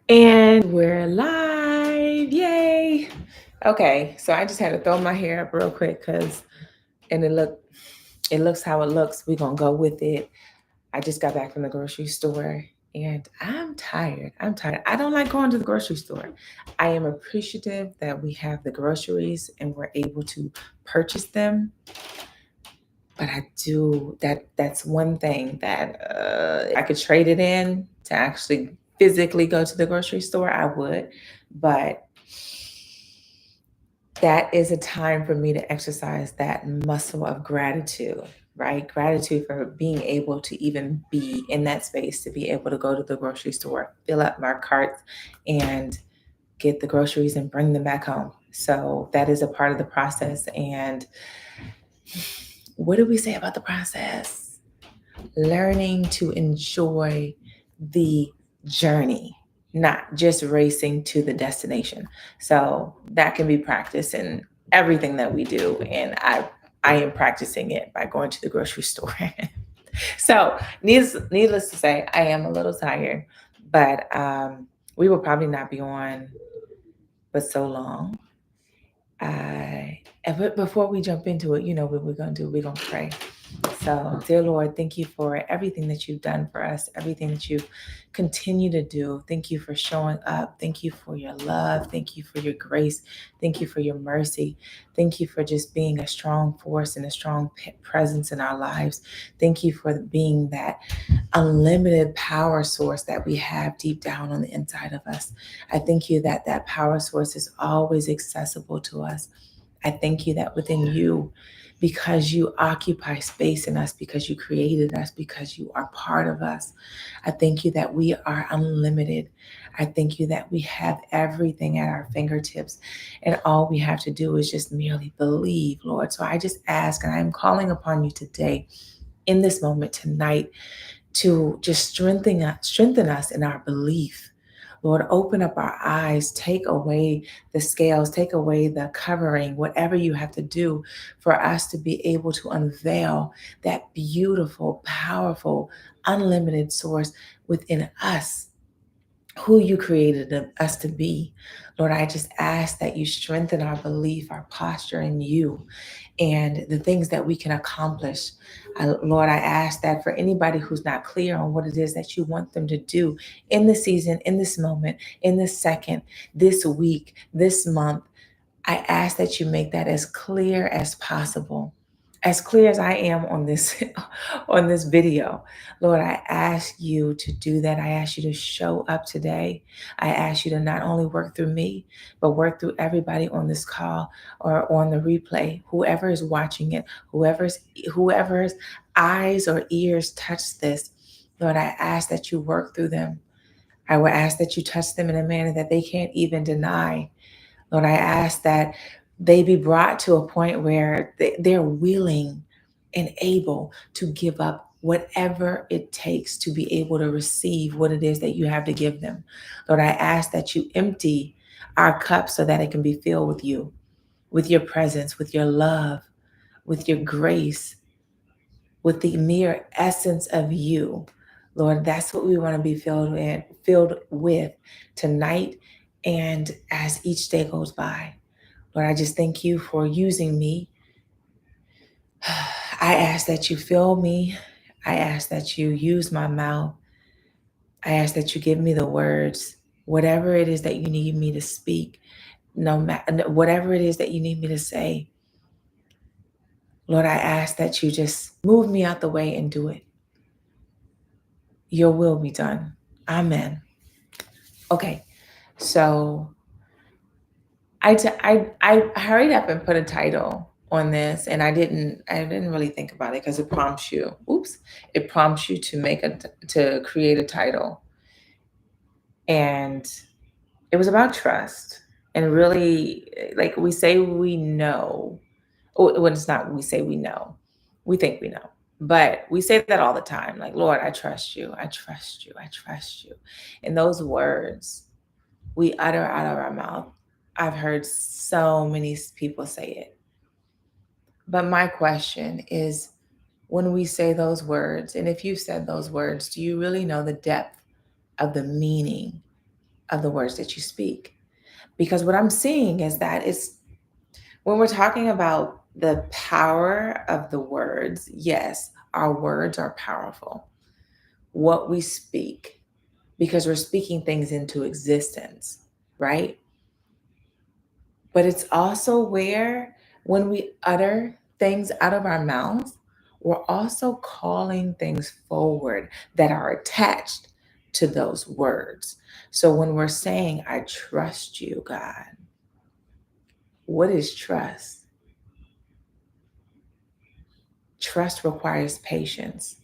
And we're live. Yay. Okay, so I just had to throw my hair up real quick because and it looks how it looks. We're gonna go with it. I just got back from the grocery store and I'm tired. I'm tired. I don't like going to the grocery store. I am appreciative that we have the groceries and we're able to purchase them. But I do that's one thing that if I could trade it in to actually physically go to the grocery store, I would. But that is a time for me to exercise that muscle of gratitude, right? Gratitude for being able to even be in that space, to be able to go to the grocery store, fill up my carts, and get the groceries and bring them back home. So that is a part of the process. And what do we say about the process? Learning to enjoy the journey, not just racing to the destination. So that can be practiced in everything that we do. And I am practicing it by going to the grocery store. So needless to say, I am a little tired, but we will probably not be on but so long. But before we jump into it, you know what we're going to do. We're going to pray. So, dear Lord, thank you for everything that you've done for us, everything that you continue to do. Thank you for showing up. Thank you for your love. Thank you for your grace. Thank you for your mercy. Thank you for just being a strong force and a strong presence in our lives. Thank you for being that unlimited power source that we have deep down on the inside of us. I thank you that that power source is always accessible to us. I thank you that within you, because you occupy space in us, because you created us, because you are part of us, I thank you that we are unlimited. I thank you that we have everything at our fingertips, and all we have to do is just merely believe, Lord. So I just ask, and I'm calling upon you today, in this moment, tonight, to just strengthen us in our belief. Lord, open up our eyes, take away the scales, take away the covering, whatever you have to do for us to be able to unveil that beautiful, powerful, unlimited source within us, who you created us to be. Lord, I just ask that you strengthen our belief, our posture in you, and the things that we can accomplish. Lord, I ask that for anybody who's not clear on what it is that you want them to do in this season, in this moment, in this second, this week, this month, I ask that you make that as clear as possible. As clear as I am on this on this video. Lord, I ask you to do that. I ask you to show up today. I ask you to not only work through me, but work through everybody on this call or on the replay, whoever is watching it, whoever's eyes or ears touch this. Lord, I ask that you work through them. I will ask that you touch them in a manner that they can't even deny. Lord, I ask that they be brought to a point where they're willing and able to give up whatever it takes to be able to receive what it is that you have to give them. Lord, I ask that you empty our cup so that it can be filled with you, with your presence, with your love, with your grace, with the mere essence of you. Lord, that's what we want to be filled with tonight and as each day goes by. Lord, I just thank you for using me. I ask that you fill me. I ask that you use my mouth. I ask that you give me the words, whatever it is that you need me to speak, no matter whatever it is that you need me to say. Lord, I ask that you just move me out the way and do it. Your will be done. Amen. Okay, so I hurried up and put a title on this, and I didn't really think about it because it prompts you. Oops, it prompts you to to create a title, and it was about trust, and really, like we say we know. Oh, when it's not, we say we know, we think we know, but we say that all the time. Like, Lord, I trust you. I trust you. I trust you. And those words we utter out of our mouth. I've heard so many people say it. But my question is, when we say those words, and if you've said those words, do you really know the depth of the meaning of the words that you speak. Because what I'm seeing is that it's when we're talking about the power of the words, yes, our words are powerful. What we speak, because we're speaking things into existence, right? But it's also where when we utter things out of our mouths, we're also calling things forward that are attached to those words. So when we're saying, I trust you, God, what is trust? Trust requires patience.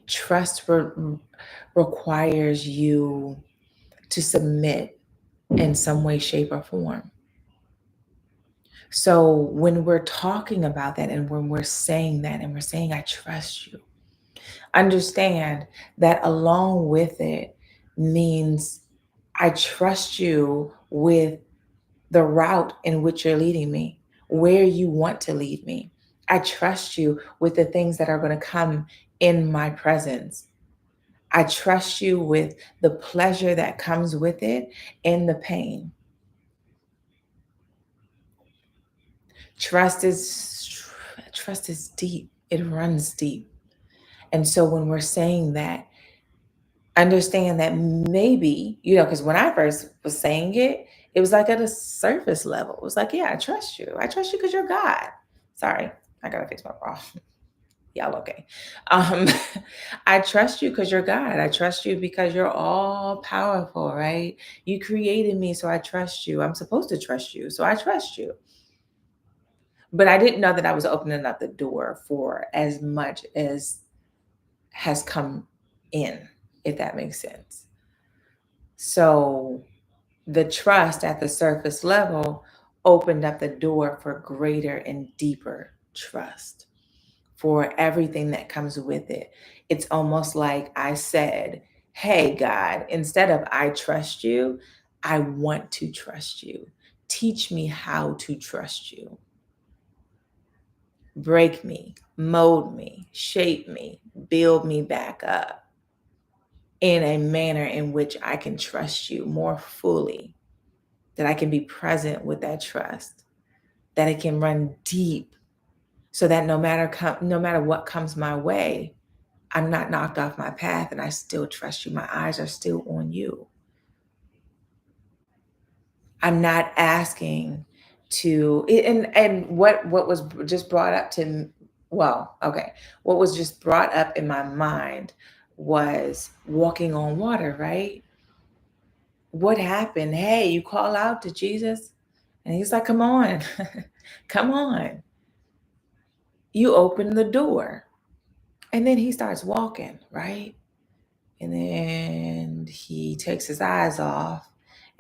Trust requires you to submit in some way, shape, or form. So when we're talking about that and when we're saying that and we're saying, I trust you, understand that along with it means I trust you with the route in which you're leading me, where you want to lead me. I trust you with the things that are going to come in my presence. I trust you with the pleasure that comes with it and the pain. Trust is deep. It runs deep. And so when we're saying that, understand that maybe, because when I first was saying it, it was like at a surface level. It was like, yeah, I trust you. I trust you because you're God. Sorry, I gotta fix my bra. Y'all okay. Um, I trust you because you're God. I trust you because you're all powerful, right? You created me, so I trust you. I'm supposed to trust you, so I trust you. But I didn't know that I was opening up the door for as much as has come in, if that makes sense. So the trust at the surface level opened up the door for greater and deeper trust for everything that comes with it. It's almost like I said, hey, God, instead of I trust you, I want to trust you. Teach me how to trust you. Break me, mold me, shape me, build me back up in a manner in which I can trust you more fully, that I can be present with that trust, that it can run deep so that no matter what comes my way, I'm not knocked off my path and I still trust you. My eyes are still on you. I'm not asking to and what was just brought up to well, okay. What was just brought up in my mind was walking on water, right? What happened? Hey, you call out to Jesus and he's like, "Come on. Come on." You open the door. And then he starts walking, right? And then he takes his eyes off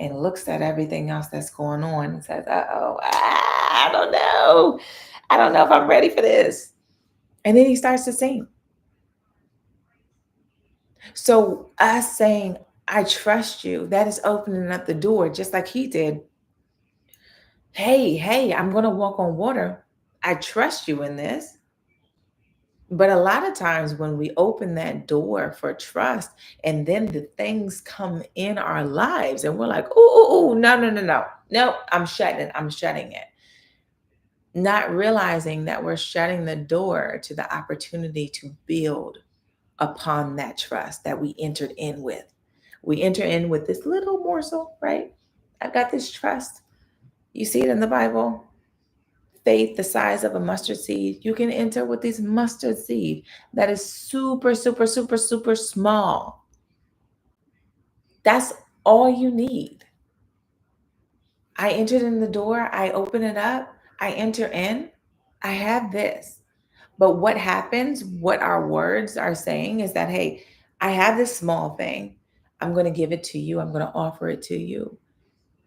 and looks at everything else that's going on and says, uh-oh, I don't know. I don't know if I'm ready for this. And then he starts to sing. So us saying, I trust you, that is opening up the door just like he did. Hey, I'm going to walk on water. I trust you in this. But a lot of times when we open that door for trust and then the things come in our lives and we're like, ooh, no, I'm shutting it. Not realizing that we're shutting the door to the opportunity to build upon that trust that we entered in with. We enter in with this little morsel, right? I've got this trust. You see it in the Bible. Faith the size of a mustard seed, you can enter with this mustard seed that is super, super, super, super small. That's all you need. I entered in the door, I open it up, I enter in, I have this. But what happens, what our words are saying is that, hey, I have this small thing. I'm going to give it to you. I'm going to offer it to you.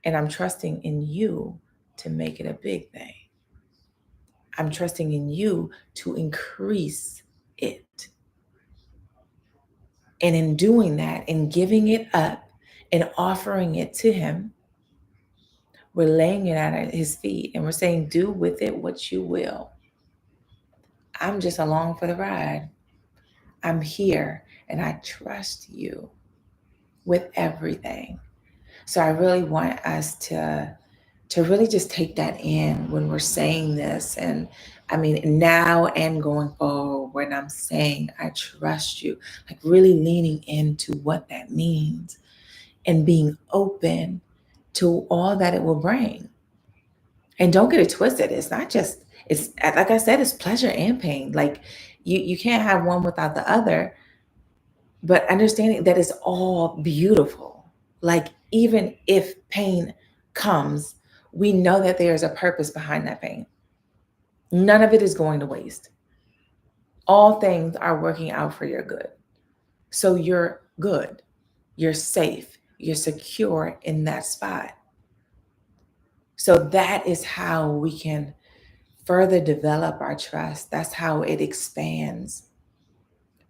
And I'm trusting in you to make it a big thing. I'm trusting in you to increase it. And in doing that, in giving it up and offering it to Him, we're laying it at His feet and we're saying, do with it what you will. I'm just along for the ride. I'm here and I trust you. with everything. So I really want us to really just take that in when we're saying this. And I mean, now and going forward, when I'm saying I trust you, like really leaning into what that means and being open to all that it will bring. And don't get it twisted. It's not just, it's like I said, it's pleasure and pain. Like you can't have one without the other, but understanding that it's all beautiful. Like even if pain comes, we know that there's a purpose behind that pain. None of it is going to waste. All things are working out for your good. So you're good. You're safe. You're secure in that spot. So that is how we can further develop our trust. That's how it expands.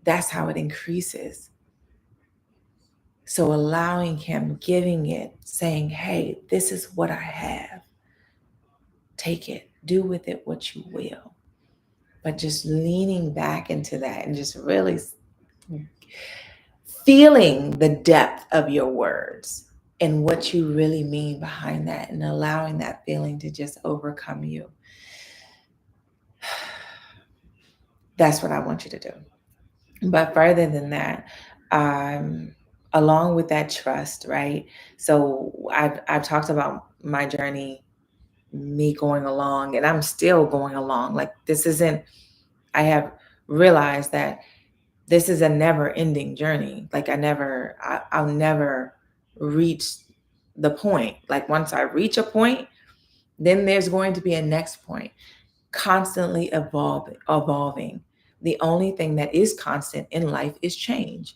That's how it increases. So allowing him, giving it, saying, hey, this is what I have. Take it, do with it what you will. But just leaning back into that and just really feeling the depth of your words and what you really mean behind that, and allowing that feeling to just overcome you. That's what I want you to do. But further than that, along with that trust, right? So I've talked about my journey, me going along, and I'm still going along. Like this isn't. I have realized that this is a never-ending journey. Like I'll never reach the point. Like once I reach a point, then there's going to be a next point. Constantly evolving. The only thing that is constant in life is change.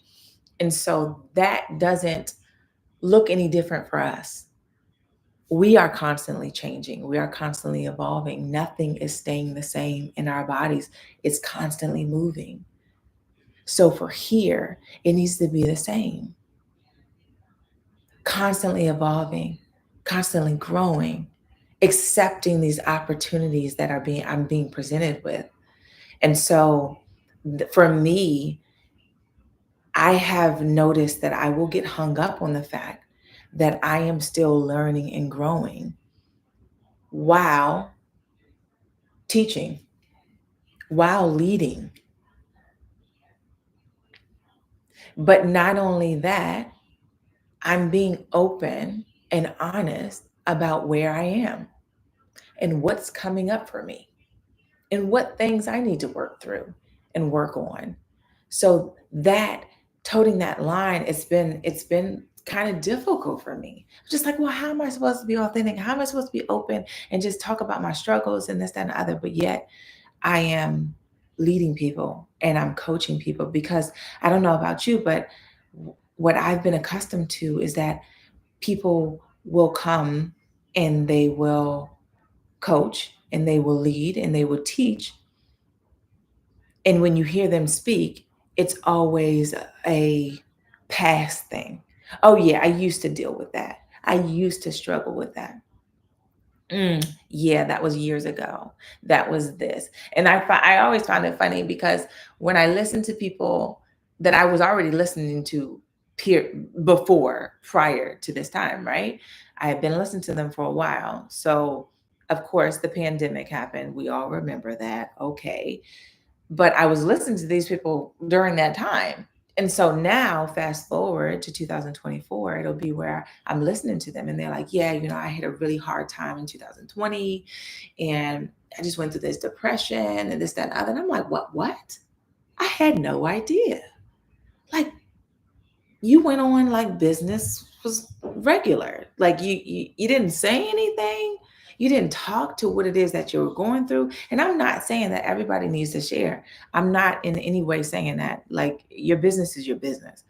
And so that doesn't look any different for us. We are constantly changing. We are constantly evolving. Nothing is staying the same in our bodies. It's constantly moving. So for here, it needs to be the same. Constantly evolving, constantly growing, accepting these opportunities that I'm being presented with. And so for me, I have noticed that I will get hung up on the fact that I am still learning and growing while teaching, while leading. But not only that, I'm being open and honest about where I am and what's coming up for me and what things I need to work through and work on. So that toting that line, it's been kind of difficult for me. Just like, well, how am I supposed to be authentic? How am I supposed to be open and just talk about my struggles and this, that, and the other? But yet I am leading people and I'm coaching people because I don't know about you, but what I've been accustomed to is that people will come and they will coach and they will lead and they will teach. And when you hear them speak, it's always a past thing. Oh, yeah, I used to deal with that. I used to struggle with that. Yeah, that was years ago. That was this. And I always find it funny because when I listen to people that I was already listening to before, prior to this time, right? I had been listening to them for a while. So, of course, the pandemic happened. We all remember that. Okay. But I was listening to these people during that time. And so now, fast forward to 2024, it'll be where I'm listening to them and they're like, yeah, I had a really hard time in 2020 and I just went through this depression and this, that, and other. And I'm like, what? I had no idea. Like, you went on like business was regular. Like you didn't say anything. You didn't talk to what it is that you were going through. And I'm not saying that everybody needs to share. I'm not in any way saying that. Like your business is your business.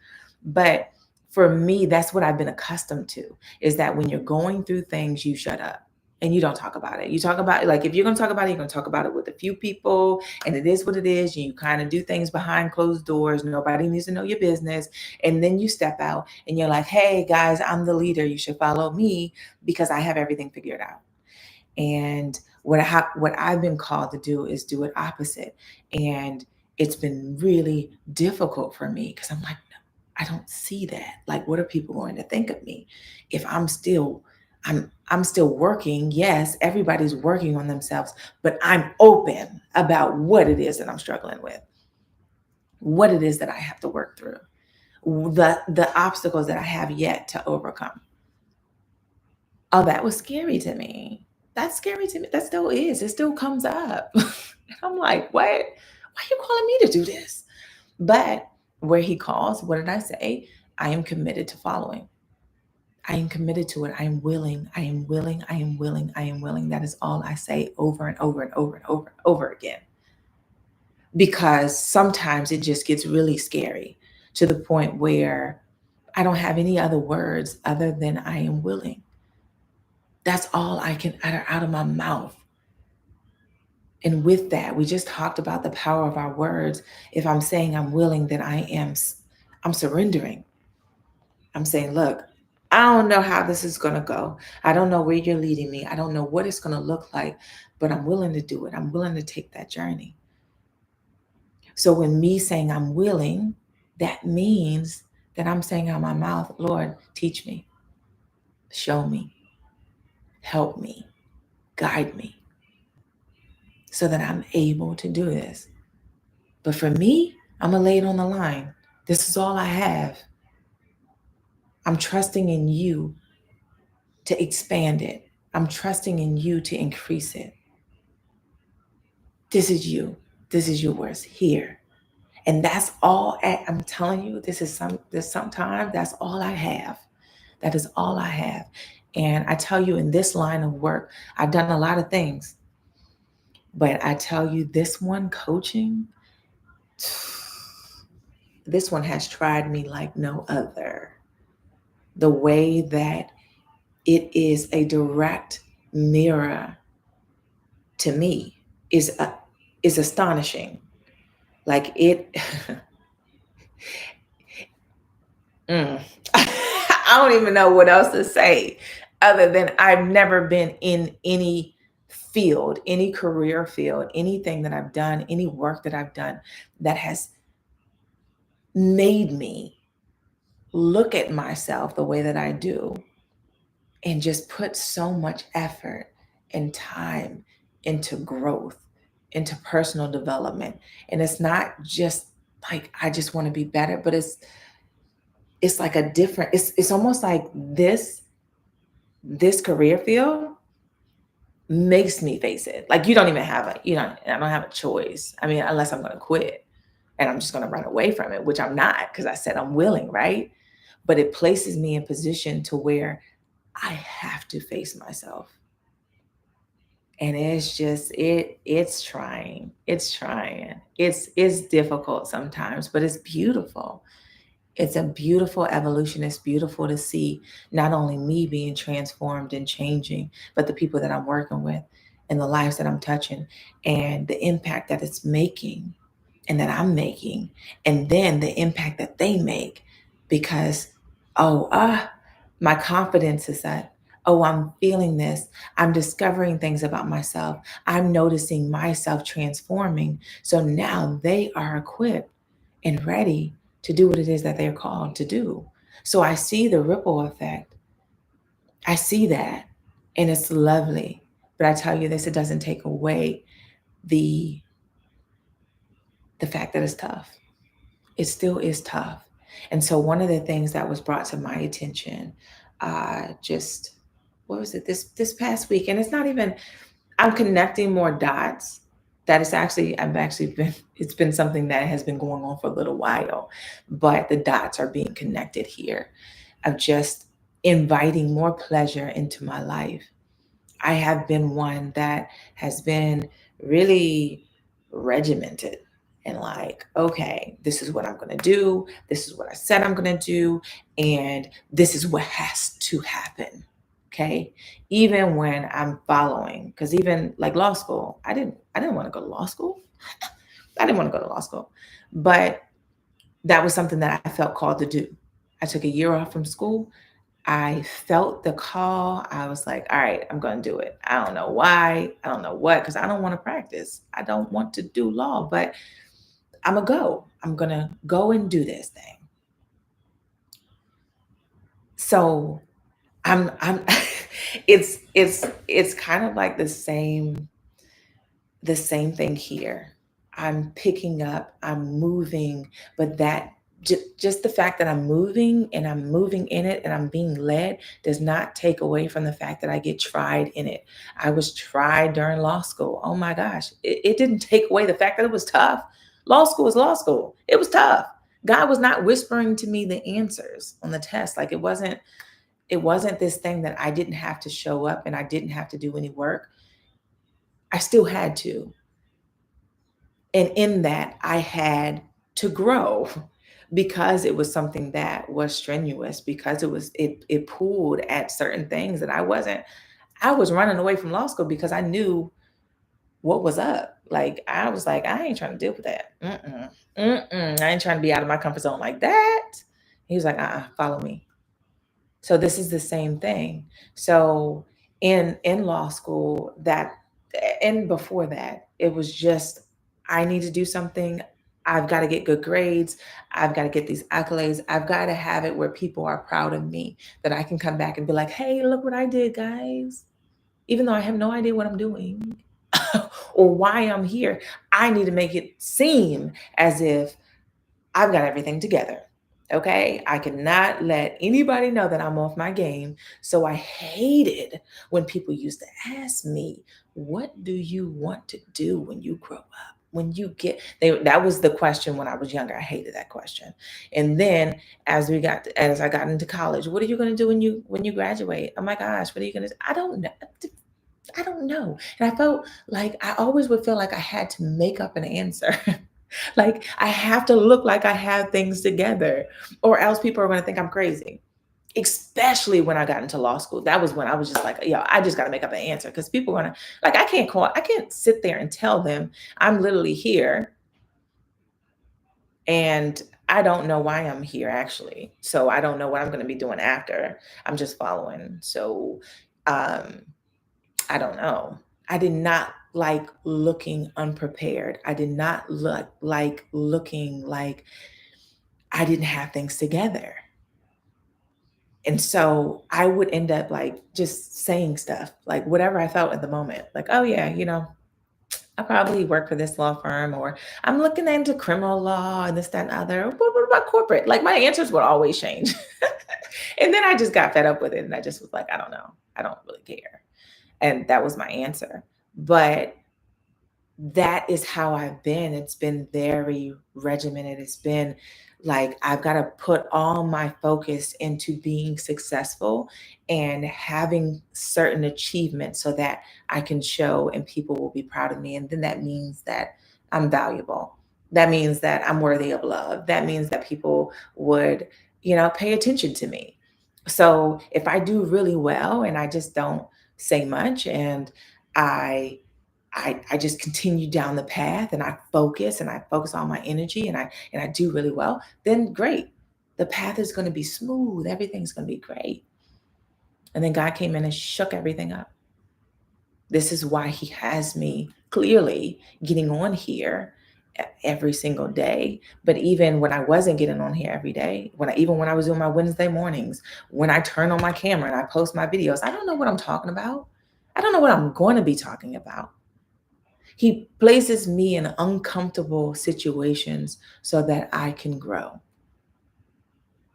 But for me, that's what I've been accustomed to is that when you're going through things, you shut up and you don't talk about it. You talk about like if you're gonna talk about it, you're gonna talk about it with a few people, and it is what it is. And you kind of do things behind closed doors. Nobody needs to know your business. And then you step out and you're like, hey guys, I'm the leader. You should follow me because I have everything figured out. And what I've been called to do is do it opposite. And it's been really difficult for me because I'm like, I don't see that. Like, what are people going to think of me if I'm still working? Yes, everybody's working on themselves, but I'm open about what it is that I'm struggling with, what it is that I have to work through, the obstacles that I have yet to overcome. Oh, that was scary to me. That's scary to me. That still is. It still comes up. I'm like, what? Why are you calling me to do this? But where he calls, what did I say? I am committed to following. I am committed to it. I am willing. I am willing. I am willing. I am willing. That is all I say over and over and over and over and over again. Because sometimes it just gets really scary to the point where I don't have any other words other than I am willing. That's all I can utter out of my mouth. And with that, we just talked about the power of our words. If I'm saying I'm willing, then I'm surrendering. I'm saying, look, I don't know how this is going to go. I don't know where you're leading me. I don't know what it's going to look like, but I'm willing to do it. I'm willing to take that journey. So when me saying I'm willing, that means that I'm saying out of my mouth, Lord, teach me, show me, help me, guide me, so that I'm able to do this. But for me, I'm going to lay it on the line. This is all I have. I'm trusting in you to expand it. I'm trusting in you to increase it. This is you. This is yours here. And that's all I'm telling you, this sometimes that's all I have. That is all I have. And I tell you, in this line of work, I've done a lot of things. But I tell you, this one, coaching, this one has tried me like no other. The way that it is a direct mirror to me is astonishing. Like it, I don't even know what else to say other than I've never been in any field, any career field, anything that I've done, any work that I've done that has made me look at myself the way that I do and just put so much effort and time into growth, into personal development. And it's not just like I just want to be better, but it's like a different, it's almost like this career field makes me face it. Like you don't even have I don't have a choice. I mean, unless I'm going to quit and I'm just going to run away from it, which I'm not because I said I'm willing, right? But it places me in position to where I have to face myself. And it's just it's trying. It's trying. It's difficult sometimes, but it's beautiful. It's a beautiful evolution. It's beautiful to see not only me being transformed and changing, but the people that I'm working with and the lives that I'm touching and the impact that it's making and that I'm making, and then the impact that they make because, oh, my confidence is that, oh, I'm feeling this. I'm discovering things about myself. I'm noticing myself transforming. So now they are equipped and ready to do what it is that they're called to do. So I see the ripple effect. I see that, and it's lovely. But I tell you this, it doesn't take away the the fact that it's tough. It still is tough. And so one of the things that was brought to my attention, just what was it this past week? And it's not even I'm connecting more dots. That is actually I've actually been it's been something that has been going on for a little while, but the dots are being connected here of just inviting more pleasure into my life. I have been one that has been really regimented and like, okay, this is what I'm going to do. This is what I said I'm going to do. And this is what has to happen. Okay. Even when I'm following, because even like law school, I didn't want to go to law school. I didn't want to go to law school, but that was something that I felt called to do. I took a year off from school. I felt the call. I was like, all right, I'm going to do it. I don't know why. I don't know what, because I don't want to practice. I don't want to do law, but I'm going to go. I'm going to go and do this thing. So I'm it's kind of like the same thing here. I'm picking up, I'm moving, but that just the fact that I'm moving and I'm moving in it and I'm being led does not take away from the fact that I get tried in it. I was tried during law school. Oh my gosh. It didn't take away the fact that it was tough. Law school is law school. It was tough. God was not whispering to me the answers on the test. Like it wasn't this thing that I didn't have to show up and I didn't have to do any work. I still had to. And in that, I had to grow because it was something that was strenuous, because it pulled at certain things that I was running away from law school because I knew what was up. Like I was like, I ain't trying to deal with that. Mm-mm, mm-mm. I ain't trying to be out of my comfort zone like that. He was like, follow me. So this is the same thing. So in law school, that and before that, it was just I need to do something. I've got to get good grades. I've got to get these accolades. I've got to have it where people are proud of me, that I can come back and be like, "Hey, look what I did, guys." Even though I have no idea what I'm doing or why I'm here, I need to make it seem as if I've got everything together. Okay. I cannot let anybody know that I'm off my game. So I hated when people used to ask me, what do you want to do when you grow up? When you get that was the question when I was younger. I hated that question. And then as I got into college, what are you going to do when you graduate? Oh my gosh, what are you going to do? I don't know. I don't know. And I felt like I always would feel like I had to make up an answer. Like I have to look like I have things together, or else people are going to think I'm crazy. Especially when I got into law school, that was when I was just like, yo, I just got to make up an answer because people are going to like, I can't sit there and tell them I'm literally here and I don't know why I'm here actually. So I don't know what I'm going to be doing after. I'm just following. So, um, I don't know. I did not like looking unprepared. I did not like looking like I didn't have things together. And so I would end up like just saying stuff, like whatever I felt at the moment. Like, oh yeah, I probably work for this law firm, or I'm looking into criminal law and this, that, and other. What about corporate? Like my answers would always change. And then I just got fed up with it and I just was like, I don't know. I don't really care. And that was my answer. But that is how I've been. It's been very regimented. It's been like I've got to put all my focus into being successful and having certain achievements so that I can show and people will be proud of me. And then that means that I'm valuable. That means that I'm worthy of love. That means that people would, pay attention to me. So if I do really well and I just don't say much and I I just continue down the path and I focus all my energy and I do really well, then great. The path is going to be smooth. Everything's going to be great. And then God came in and shook everything up. This is why he has me clearly getting on here every single day. But even when I wasn't getting on here every day, even when I was doing my Wednesday mornings, when I turn on my camera and I post my videos, I don't know what I'm talking about. I don't know what I'm going to be talking about. He places me in uncomfortable situations so that I can grow.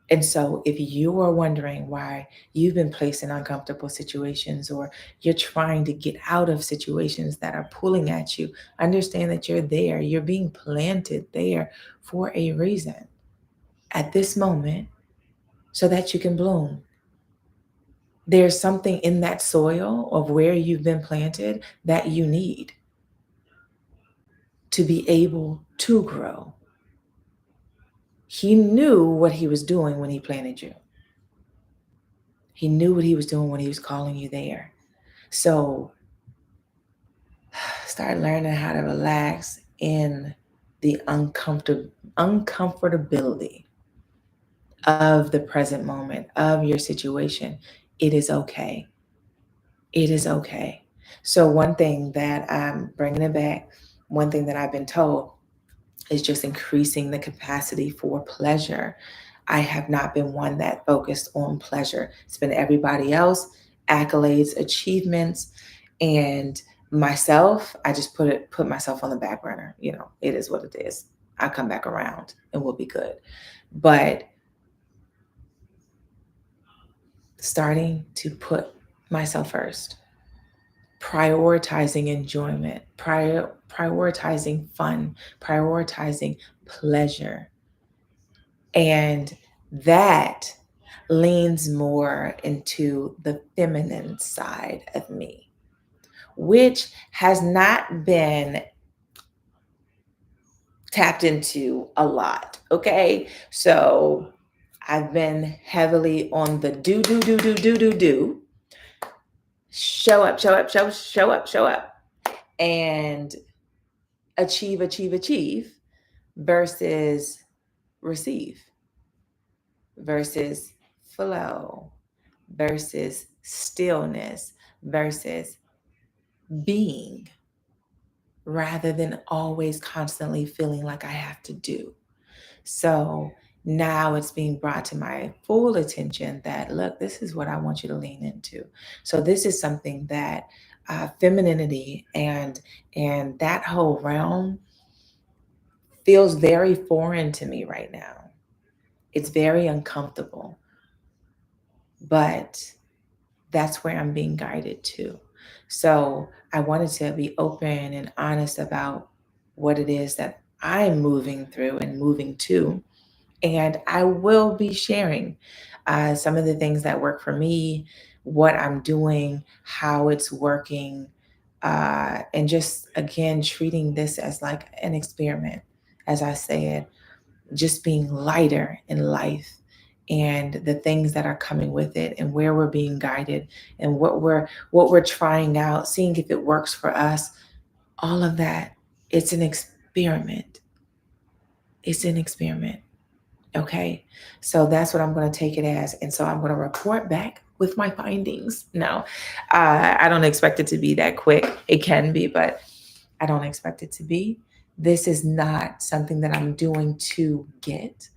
And so, if you are wondering why you've been placed in uncomfortable situations or you're trying to get out of situations that are pulling at you, understand that you're there. You're being planted there for a reason at this moment so that you can bloom. There's something in that soil of where you've been planted that you need to be able to grow. He knew what he was doing when he planted you. He knew what he was doing when he was calling you there. So start learning how to relax in the uncomfortability of the present moment, of your situation. It is okay. It is okay. So one thing that I'm bringing it back, one thing that I've been told is just increasing the capacity for pleasure. I have not been one that focused on pleasure. It's been everybody else, accolades, achievements, and myself. I just put myself on the back burner. It is what it is. I'll come back around and we'll be good. But starting to put myself first, prioritizing enjoyment, prioritizing fun, prioritizing pleasure. And that leans more into the feminine side of me, which has not been tapped into a lot. Okay. So I've been heavily on the do, show up, show up, and achieve versus receive, versus flow, versus stillness, versus being, rather than always constantly feeling like I have to do. So now it's being brought to my full attention that, look, this is what I want you to lean into. So this is something that femininity and that whole realm feels very foreign to me right now. It's very uncomfortable, but that's where I'm being guided to. So I wanted to be open and honest about what it is that I'm moving through and moving to. And I will be sharing some of the things that work for me, what I'm doing, how it's working, and just again treating this as like an experiment, as I said, just being lighter in life and the things that are coming with it and where we're being guided and what we're trying out, seeing if it works for us. All of that, it's an experiment. It's an experiment. Okay. So that's what I'm going to take it as. And so I'm going to report back with my findings. No, I don't expect it to be that quick. It can be, but I don't expect it to be. This is not something that I'm doing to get.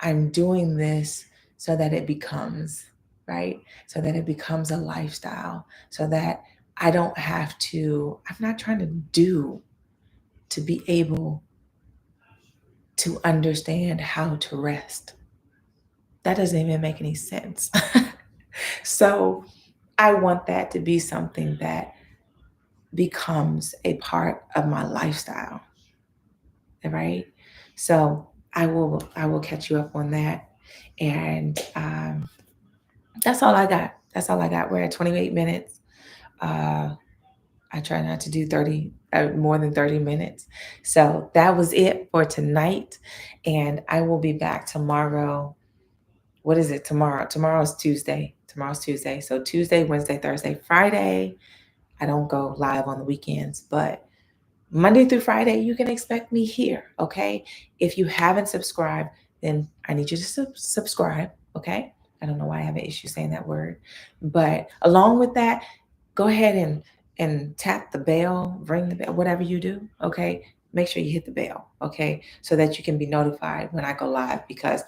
I'm doing this so that it becomes, right? So that it becomes a lifestyle, so that I don't have to, I'm not trying to do to be able to understand how to rest. That doesn't even make any sense. So I want that to be something that becomes a part of my lifestyle, right? So I will catch you up on that, and that's all I got. That's all I got. We're at 28 minutes. Uh, I try not to do 30 more than 30 minutes. So that was it for tonight, and I will be back tomorrow. What is it tomorrow? Tomorrow's Tuesday. Tomorrow's Tuesday. So Tuesday, Wednesday, Thursday, Friday. I don't go live on the weekends, but Monday through Friday, you can expect me here. Okay. If you haven't subscribed, then I need you to subscribe. Okay. I don't know why I have an issue saying that word, but along with that, go ahead and tap the bell, ring the bell, whatever you do. Okay. Make sure you hit the bell. Okay. So that you can be notified when I go live, because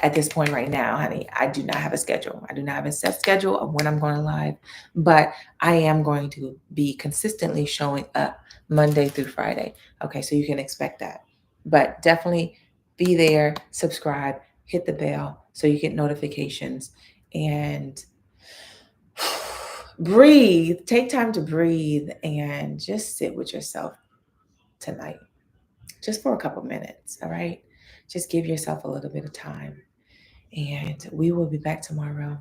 at this point right now, honey, I do not have a schedule. I do not have a set schedule of when I'm going live, but I am going to be consistently showing up Monday through Friday. Okay, so you can expect that. But definitely be there, subscribe, hit the bell so you get notifications, and breathe. Take time to breathe and just sit with yourself tonight, just for a couple minutes. All right, just give yourself a little bit of time. And we will be back tomorrow.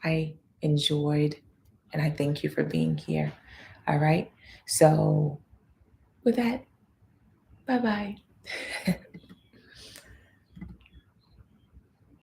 I enjoyed and I thank you for being here. All right. So, with that, bye bye.